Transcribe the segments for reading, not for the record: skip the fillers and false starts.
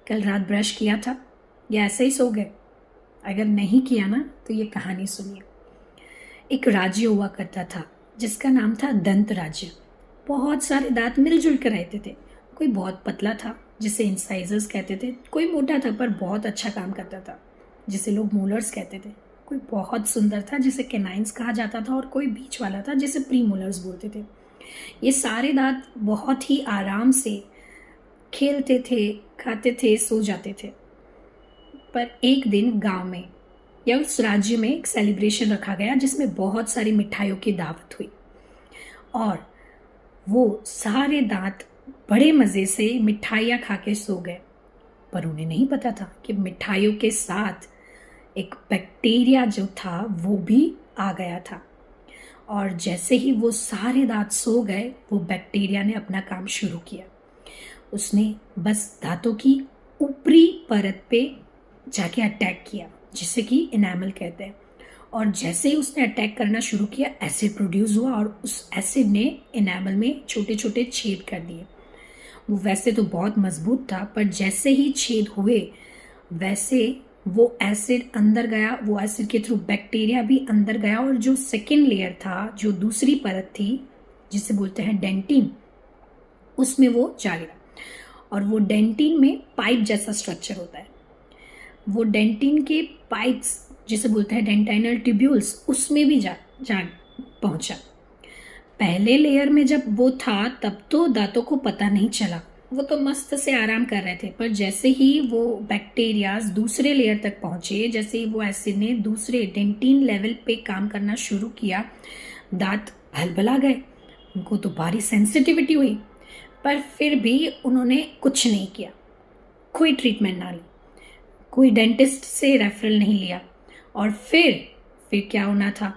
कल रात ब्रश किया था या ऐसे ही सो गए? अगर नहीं किया ना तो ये कहानी सुनिए। एक राज्य हुआ करता था जिसका नाम था दंत राज्य। बहुत सारे दांत मिलजुल कर रहते थे। कोई बहुत पतला था जिसे इंसाइजर्स कहते थे, कोई मोटा था पर बहुत अच्छा काम करता था जिसे लोग मोलर्स कहते थे, कोई बहुत सुंदर था जिसे कैनाइन्स कहा जाता था और कोई बीच वाला था जिसे प्री मोलर्स बोलते थे। ये सारे दांत बहुत ही आराम से खेलते थे, खाते थे, सो जाते थे। पर एक दिन गांव में या उस राज्य में एक सेलिब्रेशन रखा गया जिसमें बहुत सारी मिठाइयों की दावत हुई और वो सारे दांत बड़े मज़े से मिठाइयाँ खा के सो गए। पर उन्हें नहीं पता था कि मिठाइयों के साथ एक बैक्टीरिया जो था वो भी आ गया था। और जैसे ही वो सारे दांत सो गए, वो बैक्टीरिया ने अपना काम शुरू किया। उसने बस दांतों की ऊपरी परत पे जाके अटैक किया, जिसे कि इनेमल कहते हैं। और जैसे ही उसने अटैक करना शुरू किया, एसिड प्रोड्यूस हुआ और उस एसिड ने इनेमल में छोटे छोटे छेद कर दिए। वो वैसे तो बहुत मजबूत था, पर जैसे ही छेद हुए वैसे वो एसिड अंदर गया, वो एसिड के थ्रू बैक्टीरिया भी अंदर गया और जो सेकेंड लेयर था, जो दूसरी परत थी जिसे बोलते हैं डेंटिन, उसमें वो जा गिरा। और वो डेंटिन में पाइप जैसा स्ट्रक्चर होता है। वो डेंटिन के पाइप्स जिसे बोलते हैं डेंटाइनल ट्यूब्यूल्स, उसमें भी जा पहुंचा। पहले लेयर में जब वो था तब तो दांतों को पता नहीं चला, वो तो मस्त से आराम कर रहे थे। पर जैसे ही वो बैक्टीरियाज दूसरे लेयर तक पहुंचे, जैसे ही वो एसिड ने दूसरे डेंटिन लेवल पे काम करना शुरू किया, दांत भलभला गए। उनको तो भारी सेंसिटिविटी हुई, पर फिर भी उन्होंने कुछ नहीं किया, कोई ट्रीटमेंट ना ली, कोई डेंटिस्ट से रेफरल नहीं लिया। और फिर क्या होना था,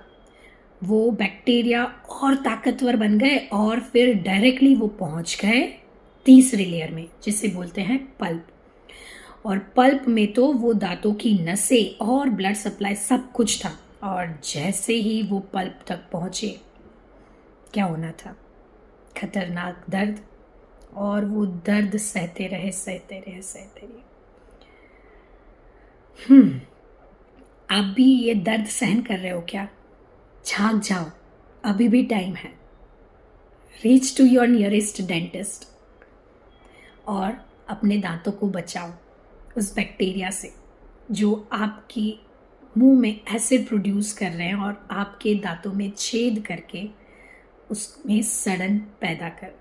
वो बैक्टीरिया और ताकतवर बन गए और फिर डायरेक्टली वो पहुंच गए तीसरे लेयर में जिसे बोलते हैं पल्प। और पल्प में तो वो दांतों की नसें और ब्लड सप्लाई सब कुछ था। और जैसे ही वो पल्प तक पहुंचे, क्या होना था, खतरनाक दर्द। और वो दर्द सहते रहे, सहते रहे, सहते रहे। आप भी ये दर्द सहन कर रहे हो क्या? झांक जाओ, अभी भी टाइम है। Reach to your nearest dentist और अपने दांतों को बचाओ उस बैक्टीरिया से जो आपकी मुंह में एसिड प्रोड्यूस कर रहे हैं और आपके दांतों में छेद करके उसमें सड़न पैदा कर